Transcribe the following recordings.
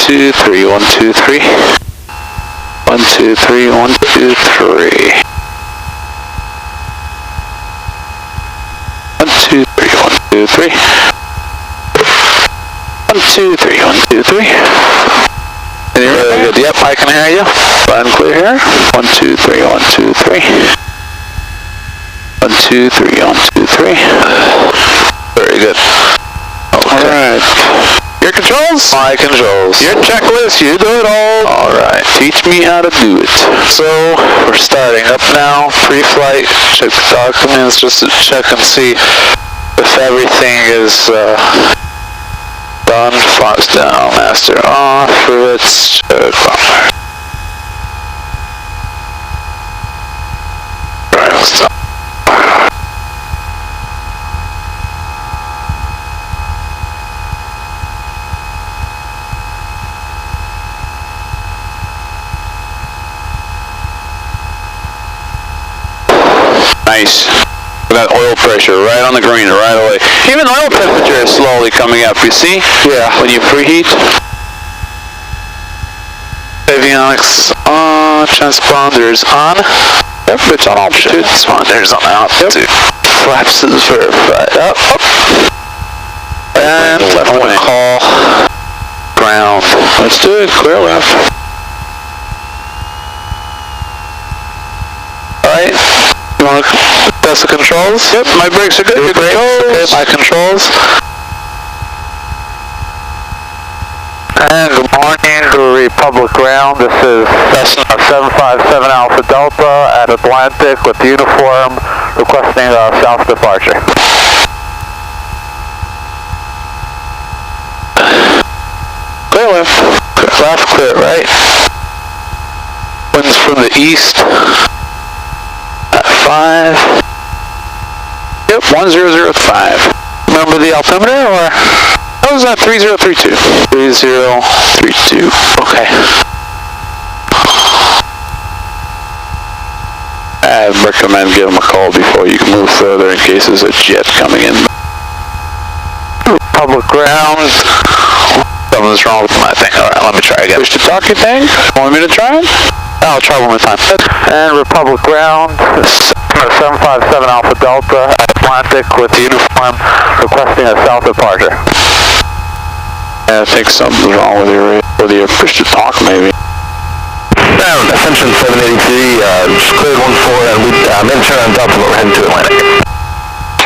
2, 3, 1, 2, 3. 1, 2, 3, 1, 2, 3. 1, 2, 3, 1, 2, 3. 1, 2, 3, 1, 2, 3. Very good. Yep, I can hear you. Fine, clear here. 1, 2, 3, 1, 2, 3. 1, 2, 3, 1, 2, 3. Very good. Okay. Alright. Your controls? My controls. Your checklist, you do it all. Alright, teach me how to do it. So, we're starting up now, pre-flight, check the documents just to check and see if everything is done. Fox down, master off, rivets, check, bumper. Alright, let's stop. Nice. That oil pressure right on the green right away. Even oil temperature is slowly coming up, you see? Yeah. When you preheat. Avionics on, transponders on. Yep, it's on altitude. Transponders on altitude. Yep. Flaps is verified. Up. And left wing. Call. Ground. Let's do it. Clear left. Alright. You want to test the controls? Yep, my brakes are good. Your controls. Okay, my controls. And good morning to Republic Ground. This is Cessna 757 Alpha Delta at Atlantic with uniform requesting a south departure. Clear left. Clear left, clear right. Winds from the east. 5. Yep, 1005. Remember the altimeter or? That was 3032. 3032. Okay. I recommend give them a call before you can move further in case there's a jet coming in. Public ground. Something's wrong with my thing. Alright, let me try again. Push the talkie thing. Want me to try it? I'll try one more time. And Republic Ground, 757 Alpha Delta, Atlantic with uniform requesting a south departure. Yeah, I think something's wrong with your push to talk maybe. Ascension 783, just cleared 14 and we made a turn on Delta, but we're heading to Atlantic.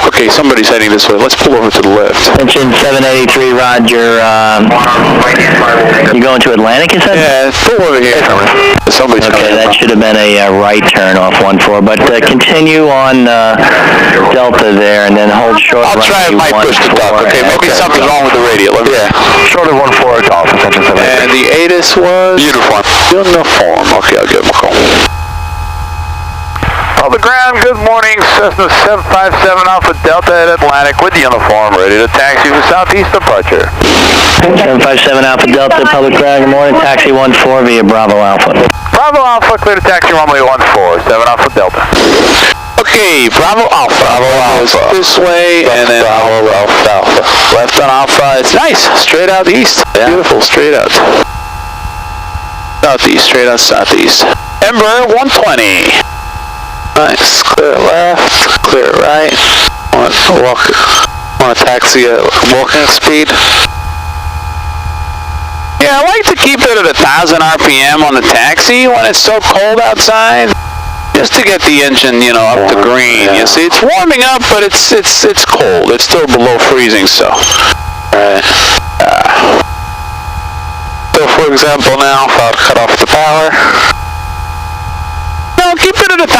Okay, somebody's heading this way. Let's pull over to the left. Ascension 783, Roger. You going to Atlantic, you said? Yeah, pull over here. Somebody's okay, that should have been a right turn off 14, but continue on Delta there and then hold short. I'll try it, might push the talk. Okay, maybe something's wrong with the radio. Let me, yeah. Short of 14, golf, Ascension 783. And the ATIS was? Uniform. Uniform. Okay, I'll give him a call. Public ground, good morning, Cessna 757 Alpha Delta at Atlantic with uniform, ready to taxi for southeast departure. 757 Alpha Delta, public ground, good morning, taxi 14 via Bravo Alpha. Bravo Alpha, clear to taxi runway 14, 7 Alpha Delta. Okay, Bravo Alpha. Bravo Alpha. This way, and then Bravo Alpha. Left on Alpha, it's nice, straight out east. Yeah. Beautiful, straight out. Southeast, straight out southeast. Embraer 120. Nice, clear left, clear right. Want to taxi at walking speed. Yeah, I like to keep it at 1,000 RPM on the taxi when it's so cold outside, just to get the engine, you know, up to green. Yeah. You see, it's warming up, but it's cold. It's still below freezing, so. Right. So, for example, now if I'll cut off the power. No, keep it at 1,000.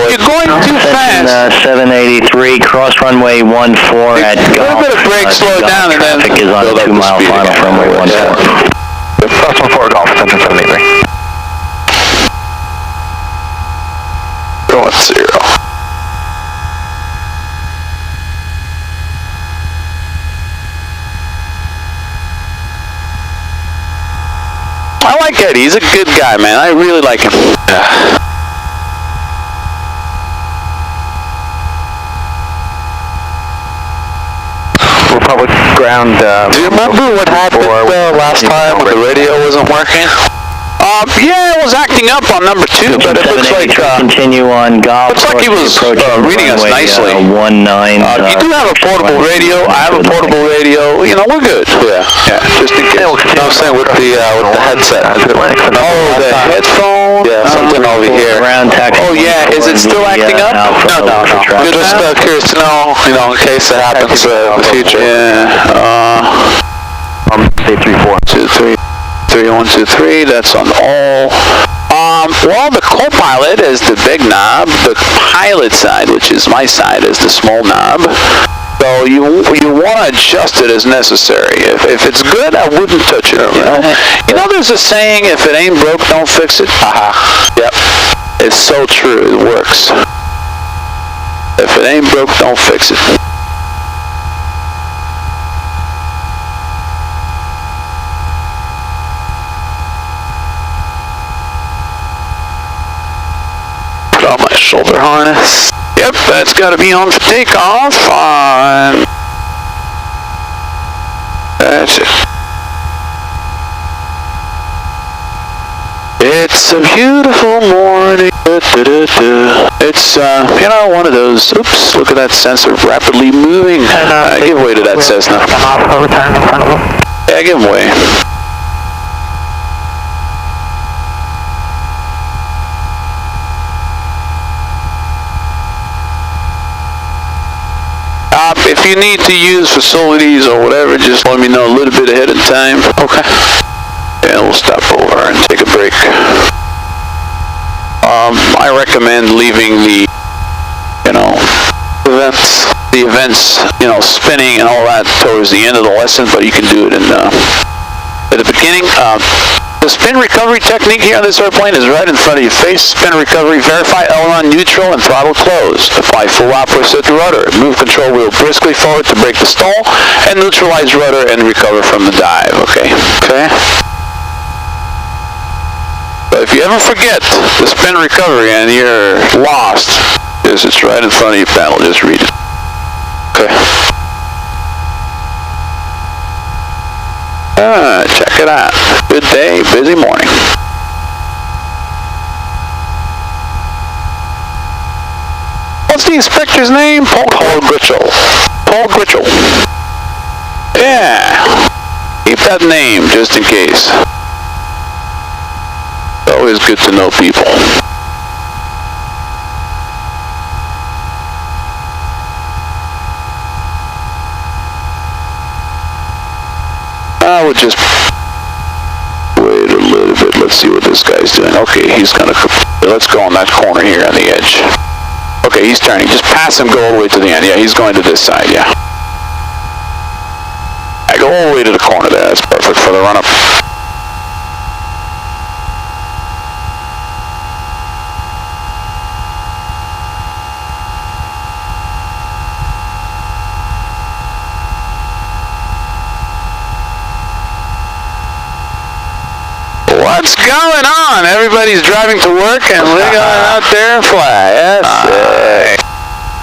If you're going too fast. 783, cross runway 14 at Gulf. A little bit of brake, slow it down, and then traffic is on a 2-mile final from runway 14. Cross 14 Golf, Ascension 783. 010. I like Eddie. He's a good guy, man. I really like him. Republic ground. Do you remember what happened last time when the radio wasn't working? Yeah, it was acting up on number 2, but it looks like continue on golf. Looks like he was reading us nicely. 19. You do have a portable radio. I have a portable radio. You know, we're good. Yeah, just in case. I'm saying with the headset. Oh, the headphone. Yeah, something over here. Oh yeah, is it still acting up? No. Just curious to know, you know, in case it happens in the future. Yeah. 3, 4, 2, 3. 3, 1, 2, 3, that's on all. Well, the co-pilot is the big knob. The pilot side, which is my side, is the small knob. So you want to adjust it as necessary. If it's good, I wouldn't touch it. You know, there's a saying: if it ain't broke, don't fix it. Yep. It's so true. It works. If it ain't broke, don't fix it. On my shoulder harness. Yep, that's got to be on for takeoff. That's it. It's a beautiful morning. It's, you know, one of those, oops, look at that sensor rapidly moving. Give way to that Cessna. Yeah, give way. If you need to use facilities or whatever, just let me know a little bit ahead of time. Okay. And we'll stop over and take a break. I recommend leaving the, you know, events, you know, spinning and all that towards the end of the lesson, but you can do it in at the beginning. The spin recovery technique here on this airplane is right in front of your face. Spin recovery, verify aileron neutral and throttle closed. Apply full opposite to rudder. Move control wheel briskly forward to break the stall and neutralize rudder and recover from the dive. Okay? But if you ever forget the spin recovery and you're lost, it's right in front of your panel. Just read it. Okay? Check it out. Good day, busy morning. What's the inspector's name? Paul Gritchell. Paul Gritchell. Yeah. Keep that name just in case. It's always good to know people. I would just wait a little bit. Let's see what this guy's doing. Okay, he's gonna. Let's go on that corner here on the edge. Okay, he's turning. Just pass him. Go all the way to the end. Yeah, he's going to this side. Yeah. I go all the way to the corner there. That's perfect for the run up. What's going on? Everybody's driving to work and we're going out there and fly.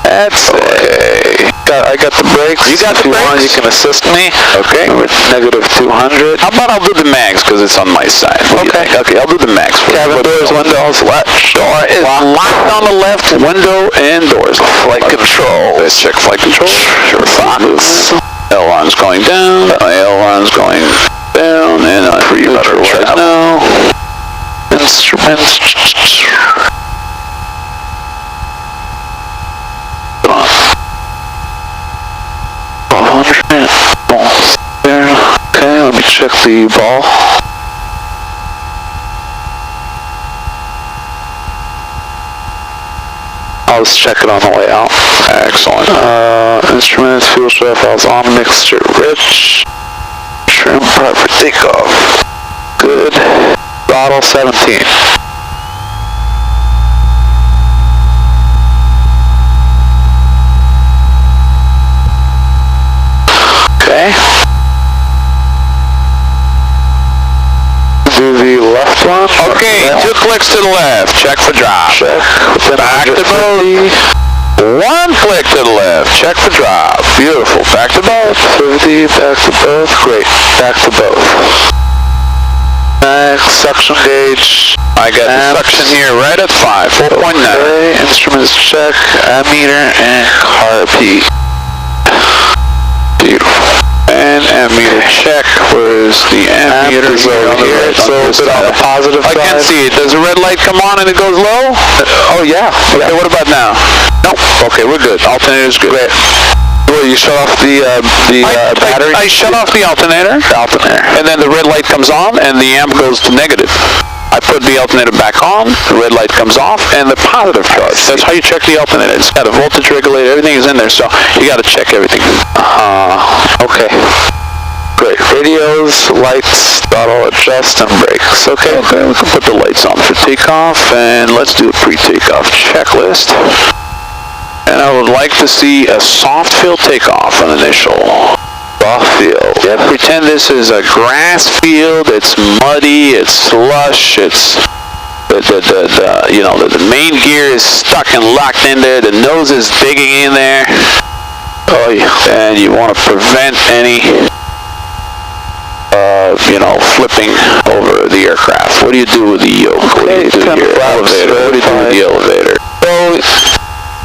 That's it. I got the brakes. You got the brakes? You can assist me. Okay. Negative 200. How about I'll do the mags because it's on my side. Okay. Okay, I'll do the mags. Cabin doors, windows, left. Door is locked on the left. Window and doors. Flight control. Let's check flight control. Sure. Aileron's going down. Aileron's going down, and I'm pretty much right now. Instruments. Balls there. Okay, let me check the ball. I'll just check it on the way out. Excellent. Instruments, fuel strap, valves on, mixture rich. Trim part for takeoff. Good. Throttle 17. Okay. Do the left one. Okay, 2 clicks to the left. Check for drop. Check. Back to mode. One flick to the left. Check for drop. Beautiful. Back to both. 50, back to both. Great. Back to both. Next, suction gauge. I got the suction here right at 5. 4.9. Okay. Instruments check. Ammeter and carb. Beautiful. And ammeter check. Where's the ammeter? Is over here. So it's on the positive side. I can see it. Does the red light come on and it goes low? Oh yeah. Okay, what about now? Nope. Okay, we're good. Alternator's good. Great. Well, you shut off the battery? I shut off the alternator. And then the red light comes on and the amp goes to negative. I put the alternator back on, the red light comes off, and the positive charge. That's how you check the alternator. It's got a voltage regulator, everything is in there, so you got to check everything. Okay. Great. Radios, lights, throttle, adjust, and brakes. Okay, we can put the lights on for takeoff, and let's do a pre-takeoff checklist. And I would like to see a soft field takeoff on initial. Soft field. Yeah, pretend this is a grass field. It's muddy. It's slush. It's the main gear is stuck and locked in there. The nose is digging in there. Oh yeah. And you want to prevent any flipping over the aircraft. What do you do with the yoke? What do you do with your elevator? What do you do with the elevator? So,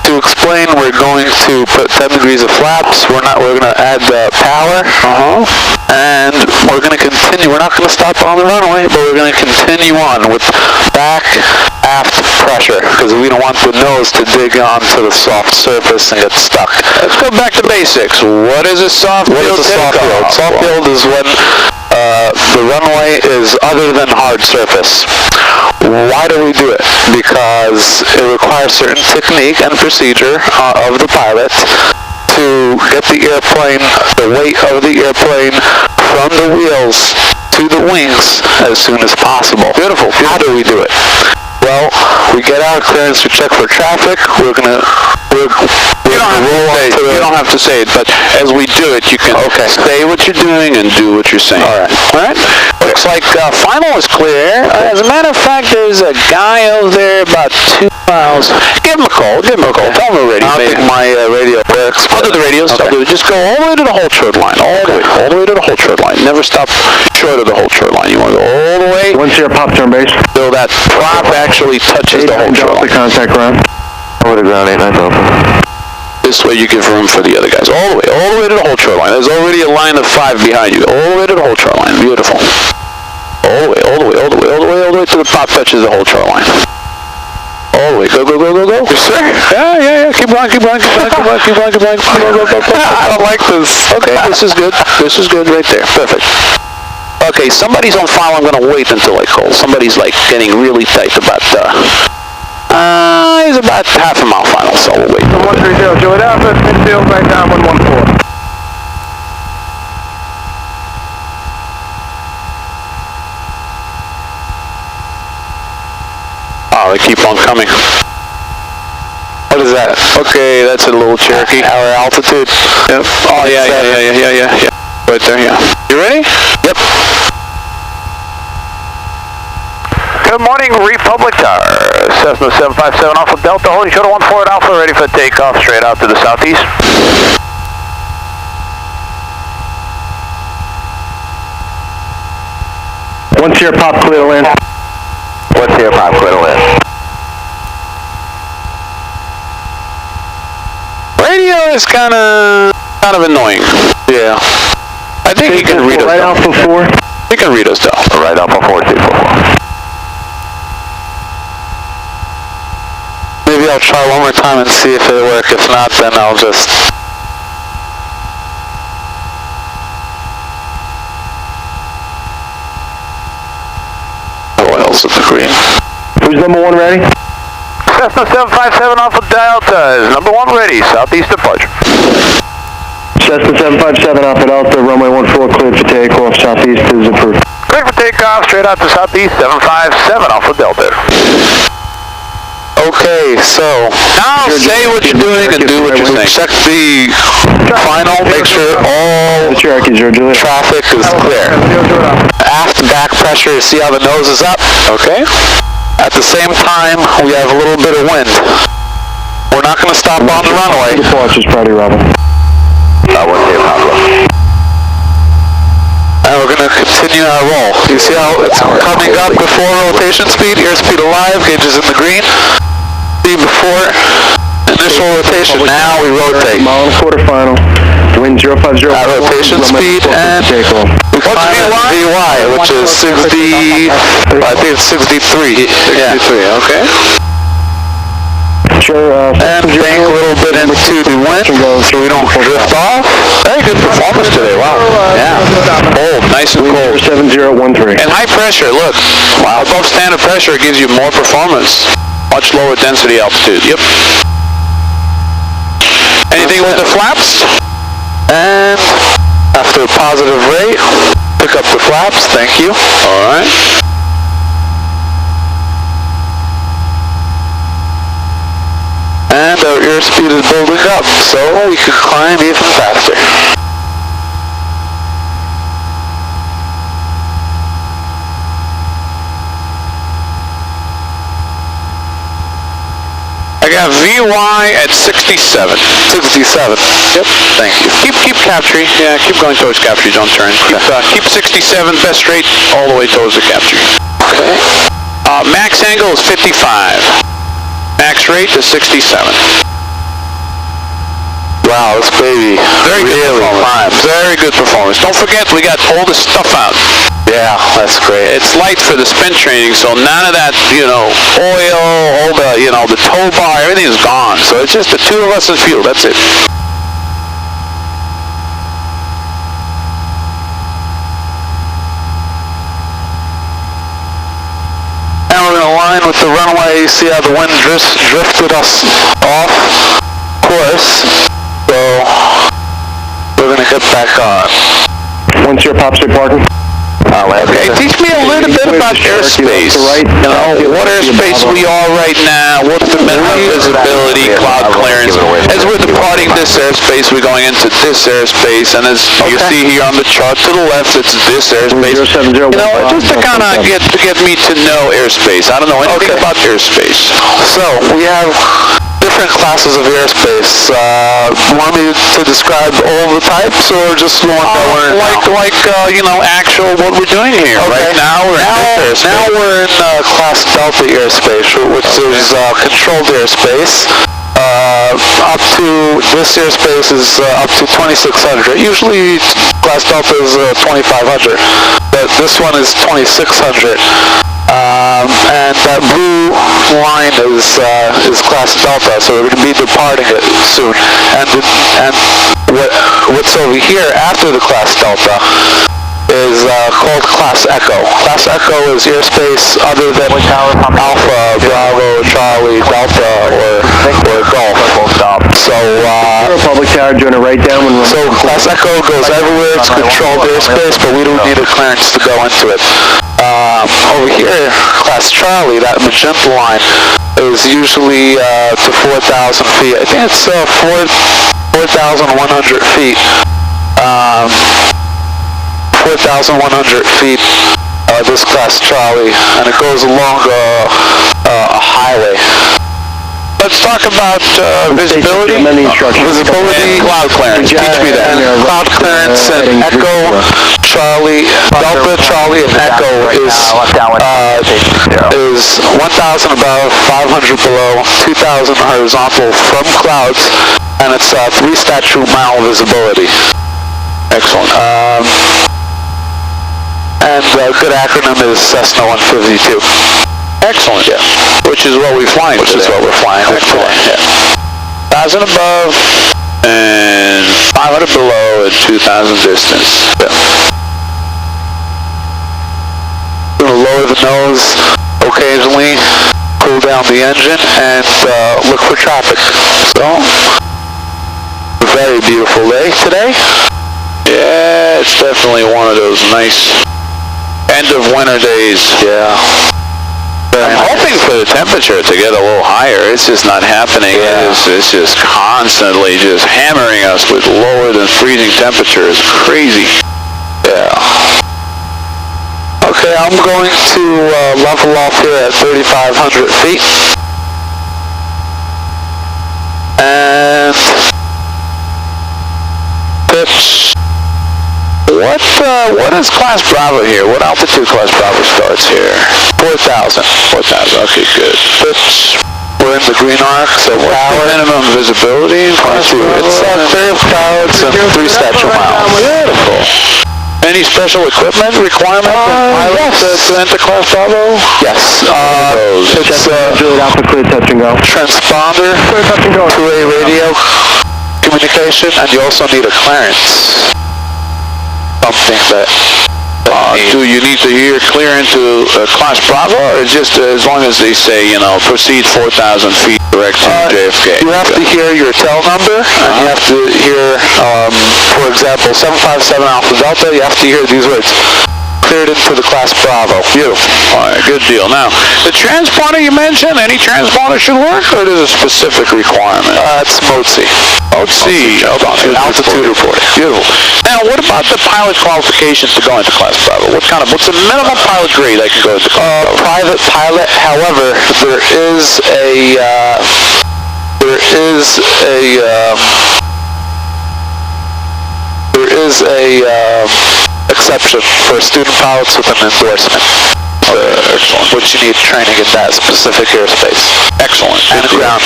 to explain, we're going to put 10 degrees of flaps. We're going to add the power. And we're going to continue. We're not going to stop on the runway, but we're going to continue on with back aft pressure because we don't want the nose to dig onto the soft surface and get stuck. Let's go back to basics. What is a soft field? What is a soft field? Soft field is when the runway is other than hard surface. Why do we do it? Because it requires certain technique and procedure of the pilot to get the airplane, the weight of the airplane from the wheels to the wings as soon as possible. Beautiful. How do we do it? Well, we get our clearance, we check for traffic, you don't have to say it, but as we do it, you can say what you're doing and do what you're saying. Alright? Looks like final is clear. As a matter of fact, there's a guy over there about 2 miles. Give him a call. Tell him we're ready. I'll take my radio works. I'll do the radio stuff. Just go all the way to the whole short line. All the way to the whole short line. Never stop short of the whole short line. You want to go all the way. Once you're pop turn base. So that prop actually touches the whole short line. Contact ground. Over to ground 89 Delta. This way you give room for the other guys. All the way to the whole short line. There's already a line of 5 behind you. All the way to the whole short line. Beautiful. All the way to the prop touches the whole short line. All the way. Go. Yes, sir. Yeah. Keep going. Go. I don't like this. Okay, this is good. This is good right there. Perfect. Okay, somebody's on file. I'm going to wait until I call. Somebody's like getting really tight about he's about half a mile final, so we'll wait. 130, Juliet Alpha, midfield, right down 114. Oh, they keep on coming. What is that? Okay, that's a little Cherokee. Our altitude. Yep. Oh, yeah. Right there, yeah. You ready? Yep. Good morning, Republic Tower. Cessna 757 Alpha Delta, holding short of 14 at Alpha, ready for takeoff straight out to the southeast. Once you're pop, clear to land. What's here, Pop? Clear to land. Radio is kind of annoying. Yeah. I think he can read us. Right Alpha 4. He can read us though. Right Alpha 4, 244. Maybe I'll try one more time and see if it'll work. If not, then I'll just... What else at the green? Who's number 1 ready? Cessna 757 Alpha Delta is number 1 ready, southeast departure. Cessna 757 Alpha Delta, runway 14 cleared for takeoff, southeast is approved. Clear for takeoff, straight out to southeast, 757 Alpha Delta. Okay, so now say what you're doing and do what you're saying. Check the final, make sure all traffic is clear. Aft back pressure, see how the nose is up, okay? At the same time, we have a little bit of wind. We're not going to to stop on the runway. Departures, Friday, Robin. That wouldn't be a problem. And we're going to continue our roll. You see how it's coming up before rotation speed, airspeed alive, gauges in the green. See before initial rotation, now we rotate. Mile and a quarter final. Wind 050. At rotation speed, and we climb at VY, which is 60, I think it's 63. 63, yeah. Okay. Sure, and bank a little bit into the wind so we don't drift off. Very good performance today, wow. Yeah. Cold, nice and cold. 7013. And high pressure, look. Wow. Above standard pressure gives you more performance. Much lower density altitude. Yep. Anything with the flaps? And after a positive rate, pick up the flaps. Thank you. All right. And our airspeed is building up, so we can climb even faster. I got VY at 67. 67. Yep. Thank you. Keep capturing. Yeah, keep going towards capture. Don't turn. Keep 67 best rate all the way towards the capture. Okay. Max angle is 55. Max rate is 67. Wow, this baby. Very good performance. Very good performance. Don't forget, we got all the stuff out. Yeah, that's great. It's light for the spin training, so none of that, oil, all the, the tow bar, everything is gone. So it's just the two of us and fuel. That's it. And we're going to line with the runway. See how the wind drifted us off course. So we're going to get back on. Once your pops are parking. Okay, teach me a little bit about airspace. What airspace we are right now, what's the minimum visibility, cloud clearance. As we're departing this airspace, we're going into this airspace, and as you see here on the chart to the left, it's this airspace. Just to kind of get me to know airspace. I don't know anything about airspace. So, we have different classes of airspace. Want me to describe all the types, or just the one that we're in actual what we're doing here? Right now we're in this airspace. Now we're in Class Delta airspace, which is controlled airspace. Up to this airspace is up to 2600. Usually Class Delta is 2500, but this one is 2600. And that blue line is Class Delta, so we're going to be departing it soon. And what's over here after the Class Delta is called Class Echo. Class Echo is airspace other than Alpha, Bravo, Charlie, Delta, or Golf. So public tower doing a right down when so Class Echo goes everywhere. It's controlled airspace, but we don't need a clearance to go into it. Over here, Class Charlie, that magenta line, is usually to 4,000 feet. I think it's 4,100 feet. 4,100 feet, this Class Charlie, and it goes along a highway. Let's talk about visibility. Visibility, cloud clearance. Teach me that. Cloud clearance and Echo, Charlie, Delta, Charlie, and Echo is 1,000 above, 500 below, 2,000 horizontal from clouds, and it's 3 statute mile visibility. Excellent. And a good acronym is Cessna 152. Excellent, yeah. Which is what we're flying today. Which is what we're flying today, yeah. 1,000 above and 500 below and 2,000 distance. Yeah. Going to lower the nose occasionally, cool down the engine, and look for traffic. So, very beautiful day today. Yeah, it's definitely one of those nice end of winter days. Yeah. I'm hoping for the temperature to get a little higher. It's just not happening. Yeah. It's just constantly just hammering us with lower than freezing temperatures. Crazy. Yeah. Okay, I'm going to level off here at 3,500 feet. what is Class Bravo here? What altitude Class Bravo starts here? 4,000. 4,000, okay, good. We're in the green arc, so power. Minimum visibility in Class Bravo. It's clear of clouds and 3 statute miles. Beautiful. Any special equipment requirement to enter Class Bravo? Yes. It's Alpha clear touch and go. Transponder, Clear touch and go. 2-way radio communication, and you also need a clearance. Something that do you need to hear clear into Class Bravo, or just as long as they say, you know, proceed 4,000 feet direct to JFK? You have to hear your tail number, and you have to hear, for example, 757 Alpha Delta, you have to hear these words. Cleared into the Class Bravo. Beautiful. All right, good deal. Now, the transponder you mentioned, any transponder should work, or is it a specific requirement? It's Mode C. Mode C. Altitude reporting. Beautiful. Now, what about the pilot qualifications to go into Class Bravo? What's the minimum pilot grade I can go into Class Bravo? Private pilot, however, there is a exception for student pilots with an endorsement. Which you need training in that specific airspace. Excellent. And ground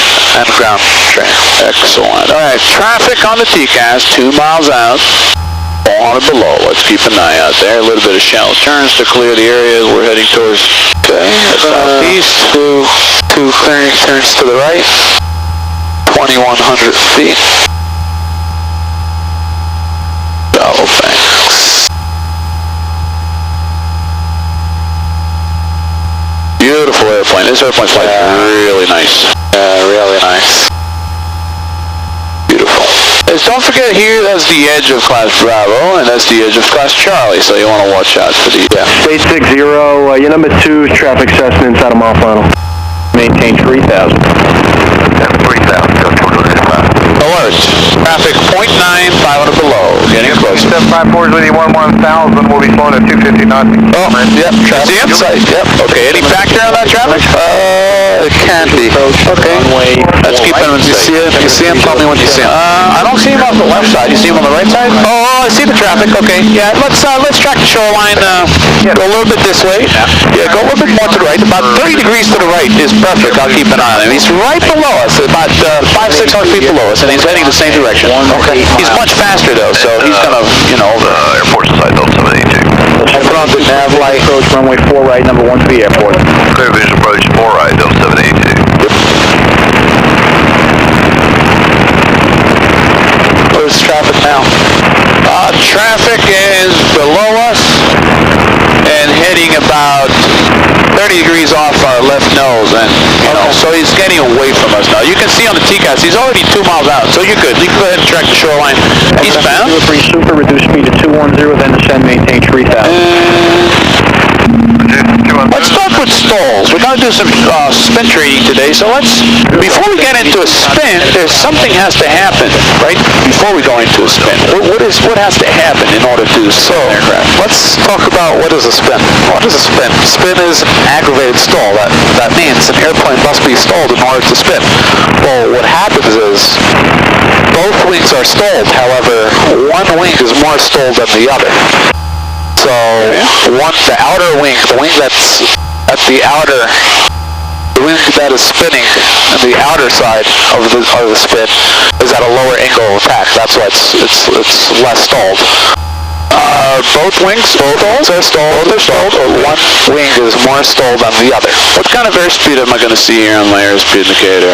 training. Excellent. All right, traffic on the TCAS, 2 miles out, on or below. Let's keep an eye out there. A little bit of shallow turns to clear the area we're heading towards. Okay, southeast. Two clearing turns to the right. 2,100 feet. Oh, thanks. Beautiful airplane. This airplane's like really nice. Really nice. Beautiful. Don't forget here, that's the edge of Class Bravo, and that's the edge of Class Charlie, so you want to watch out for the... State 60, your number 2 traffic assessment inside of mile final. Maintain 3,000. 3,000. Alert. Traffic 0.9, 500 below. Getting close. 754 is with you, 11,000. We'll be flowing at 250 knots. Oh, yep. Traffic inside. Yep. Okay. Any factor on that traffic? It can be. Okay. Let's keep him. You see it? You see him? Tell me when you see him. I don't see him on the left side. You see him on the right side? Oh, I see the traffic. Okay. Yeah. Let's track the shoreline. Go a little bit this way. Yeah. Go a little bit more to the right. About 30 degrees to the right is perfect. I'll keep an eye on him. He's right below us. About 500-600 feet below us, and he's heading the same direction. Okay. He's much faster though, so he's gonna, you know, airport side, Delta 782. I'll put on the nav light. Approach runway 4 right, number 1 to the airport. Clear vision approach 4 right, Delta 782. Where's traffic now? Traffic is below us and heading about 30 degrees off our left nose, and you know, so he's getting away from us now. You can see on the TCAS, he's already 2 miles out, so you're good. You can go ahead and track the shoreline. Eastbound. 03 super, reduce speed to 210, then descend, maintain 3,000. Let's start with stalls. We're going to do some spin training today, so before we get into a spin, something has to happen, right? Before we go into a spin. What has to happen in order to spin an aircraft? Let's talk about what is a spin. What is a spin? Spin is an aggravated stall. That means an airplane must be stalled in order to spin. Well, what happens is both wings are stalled. However, one wing is more stalled than the other. So, the outer wing, the wing that's at the outer, the wing that is spinning on the outer side of the spin is at a lower angle of attack. That's why it's less stalled. Both wings are stalled, or one wing is more stalled than the other. What kind of airspeed am I going to see here on my airspeed indicator?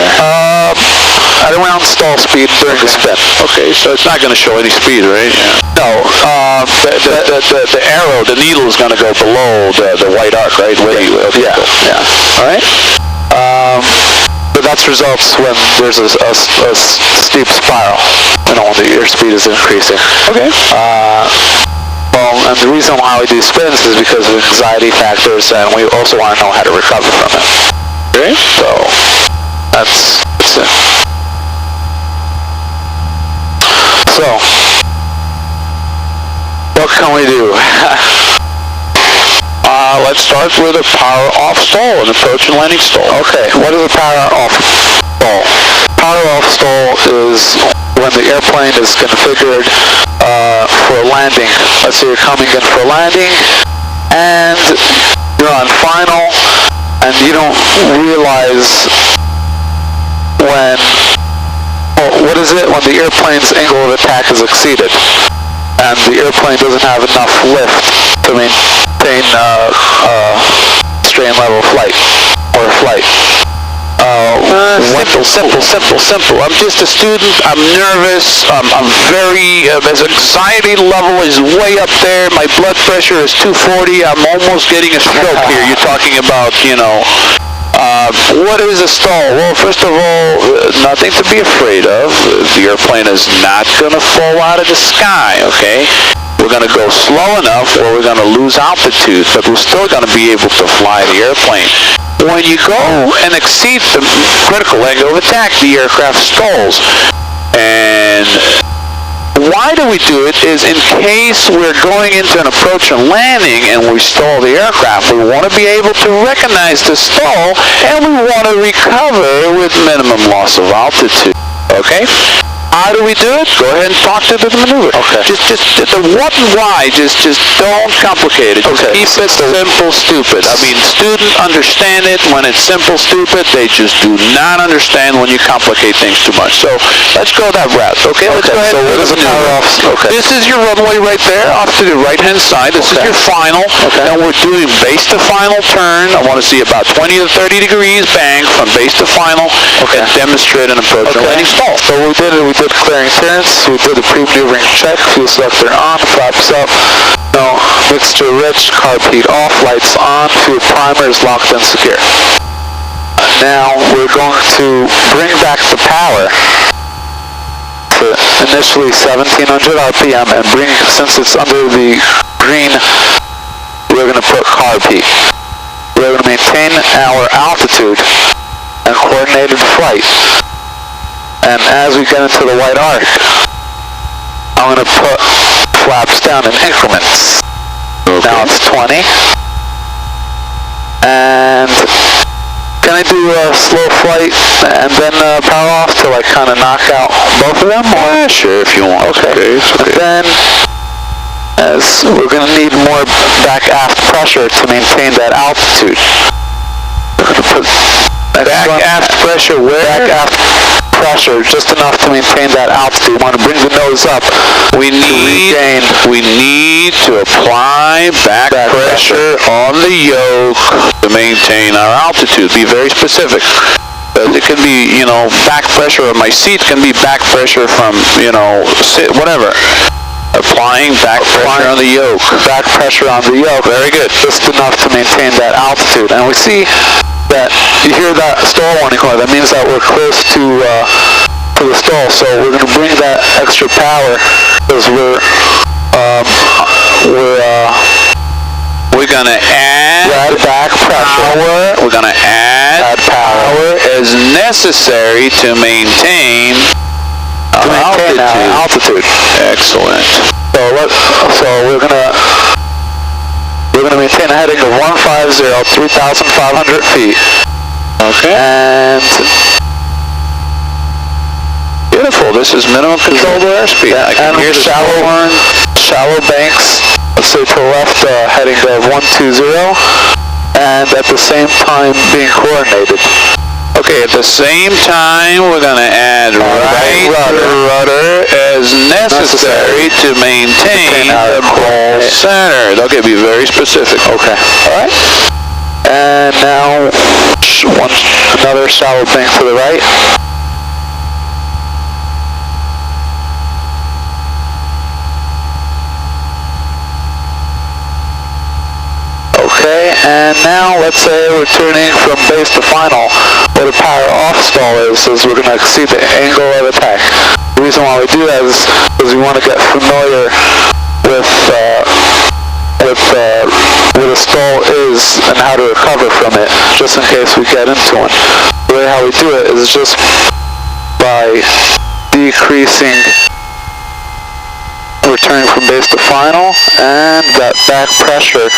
At around stall speed during the spin. Okay, so it's not going to show any speed, right? No. The arrow, the needle is going to go below the white arc, right? Yeah. All right. But that's results when there's a steep spiral, you know, when the airspeed is increasing. Okay. Well, and the reason why we do spins is because of anxiety factors, and we also want to know how to recover from it. Okay. So that's it. So, what can we do? Let's start with a power off stall, an approach and landing stall. Okay, what is a power off stall? Power off stall is when the airplane is configured for a landing. Let's say you're coming in for a landing, and you're on final, and you don't realize when, what is it? When the airplane's angle of attack is exceeded, and the airplane doesn't have enough lift to maintain strain level flight, or flight. Simple. I'm just a student. I'm nervous. I'm very, his anxiety level is way up there. My blood pressure is 240. I'm almost getting a stroke here. You're talking about, you know, what is a stall? Well, first of all, nothing to be afraid of. The airplane is not going to fall out of the sky, okay? We're going to go slow enough or we're going to lose altitude, but we're still going to be able to fly the airplane. When you go and exceed the critical angle of attack, the aircraft stalls. And why do we do it is in case we're going into an approach and landing and we stall the aircraft, we want to be able to recognize the stall and we want to recover with minimum loss of altitude. Okay? How do we do it? Go ahead and talk to the maneuver. Okay. Just the what and why, just don't complicate it. Okay. Keep it simple, stupid. I mean, students understand it when it's simple, stupid. They just do not understand when you complicate things too much. So let's go that route. Okay. Let's go ahead. So what is the power off? Okay. This is your runway right there, off to the right-hand side. This is your final. Okay. And we're doing base to final turn. I want to see about 20 to 30 degrees bang from base to final. Okay. And demonstrate an approach and landing stall. So we did clearing clearance, we did a pre-maneuvering check, fuel selector on, flaps up, no, mixture rich, carb heat off, lights on, fuel primer is locked and secure. Now we're going to bring back the power to initially 1700 RPM and bring, since it's under the green, we're going to put carb heat. We're going to maintain our altitude and coordinated flight. And as we get into the white arc, I'm going to put flaps down in increments. Okay. Now it's 20. And can I do a slow flight and then power off to like kind of knock out both of them? Or? Yeah, sure, if you want. Okay. And then as we're going to need more back aft pressure to maintain that altitude. We're going to put back aft pressure where? Back aft pressure, just enough to maintain that altitude. We want to bring the nose up. We need to apply back pressure on the yoke to maintain our altitude. Be very specific. It could be, you know, back pressure on my seat, can be back pressure from, you know, whatever. Applying back pressure on the yoke. Back pressure on the yoke. Very good. Just enough to maintain that altitude. And we see that you hear that stall warning call. That means that we're close to the stall. So we're going to bring that extra power because we're going to add back pressure. We're going to add power as necessary to maintain altitude. Excellent. So we're going to maintain a heading of 150, 3,500 feet. Okay. And beautiful. This is minimum controllable airspeed. I can hear shallow banks. Let's say to the left, heading of 120, and at the same time being coordinated. Okay, at the same time, we're going to add right rudder as necessary to maintain the ball center. Okay, be very specific. Okay. All right. And now, another shallow bank to the right. Okay, and now let's say we're turning from base to final. What a power off stall is we're going to exceed the angle of attack. The reason why we do that is because we want to get familiar with what a stall is and how to recover from it, just in case we get into one. The way how we do it is just by decreasing, returning from base to final, and that back pressure.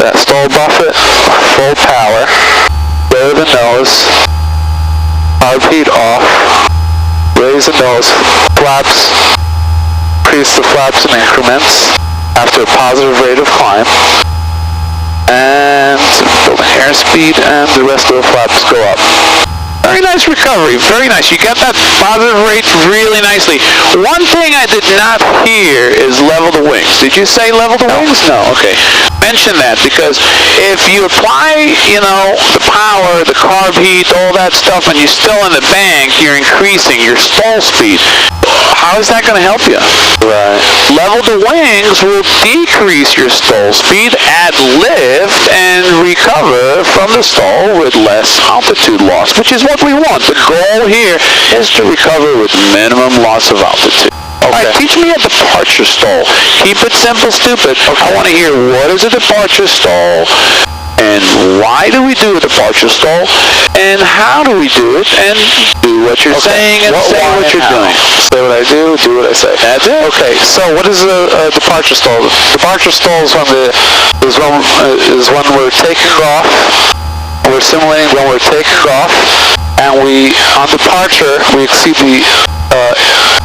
That stall buffet, full power, lower the nose, carb heat off, raise the nose, flaps, increase the flaps in increments after a positive rate of climb. And building airspeed, and the rest of the flaps go up. Very nice recovery, very nice. You got that positive rate really nicely. One thing I did not hear is level the wings. Did you say level the wings? No, okay. Mention that, because if you apply, the power, the carb heat, all that stuff, and you're still in the bank, you're increasing your stall speed. How is that going to help you? Right. Level the wings will decrease your stall speed, add lift, and recover from the stall with less altitude loss, which is what we want. The goal here is to recover with minimum loss of altitude. Okay. All right, teach me a departure stall. Keep it simple, stupid. Okay. I want to hear, what is a departure stall, and why do we do a departure stall, and how do we do it, and do what you're saying, and say what you're doing. Say what I do what I say. That's it. Okay, so what is a departure stall? Departure stall is when we're taking off. We're simulating when we're taking off, and on departure, we exceed the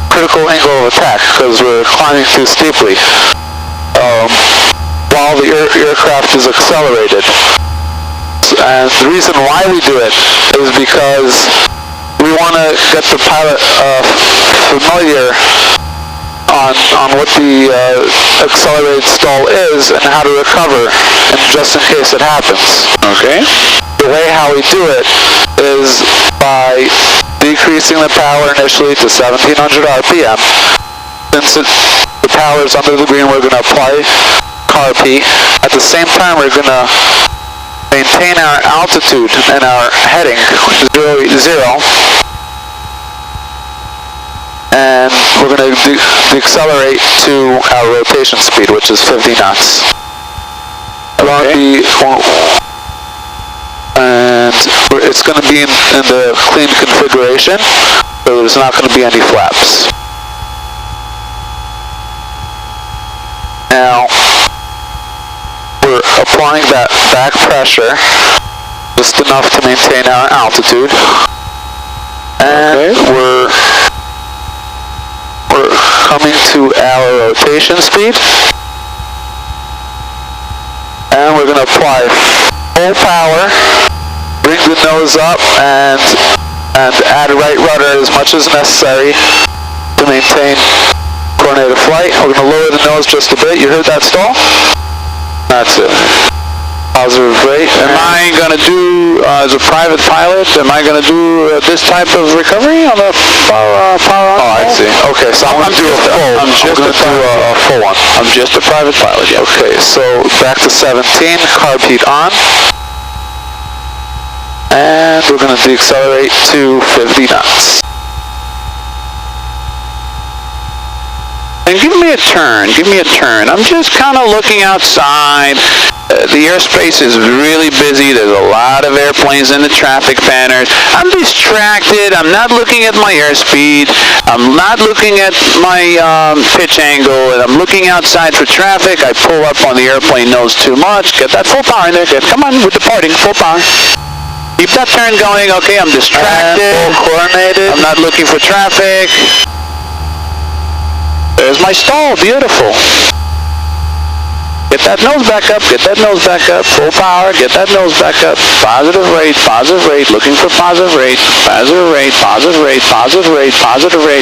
critical angle of attack because we're climbing too steeply, while the aircraft is accelerated. And the reason why we do it is because we want to get the pilot familiar on what the accelerated stall is and how to recover, and just in case it happens. Okay. The way how we do it is by decreasing the power initially to 1700 RPM. Since the power is under the green, we're going to apply carb heat. At the same time, we're going to maintain our altitude and our heading, which is 0. And we're going to decelerate to our rotation speed, which is 50 knots. Okay. And it's going to be in the clean configuration, so there's not going to be any flaps. Now, we're applying that back pressure just enough to maintain our altitude, and we're coming to our rotation speed, and we're going to apply full power, bring the nose up, and add right rudder as much as necessary to maintain coordinated flight. We're going to lower the nose just a bit. You heard that stall? That's it. Positive rate. Am I going to do, as a private pilot, am I going to do this type of recovery on the power on? Oh, I see. Okay, so I'm going to do a full. I'm just going to do a full one. I'm just a private pilot, yeah. Okay, so back to 17, carb heat on. And we're going to decelerate to 50 knots. And give me a turn. I'm just kind of looking outside. The airspace is really busy. There's a lot of airplanes in the traffic patterns. I'm distracted. I'm not looking at my airspeed. I'm not looking at my pitch angle. And I'm looking outside for traffic. I pull up on the airplane nose too much. Get that full power in there. Come on, we're departing. Full power. Keep that turn going. Okay, I'm distracted. Full coordinated. I'm not looking for traffic. There's my stall. Beautiful. Get that nose back up, full power, get that nose back up, positive rate, looking for positive rate,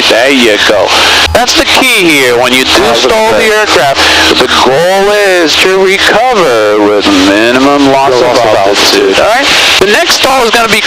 there you go. That's the key here. When you do stall the aircraft, the goal is to recover with minimum loss of altitude. All right? The next stall is going to be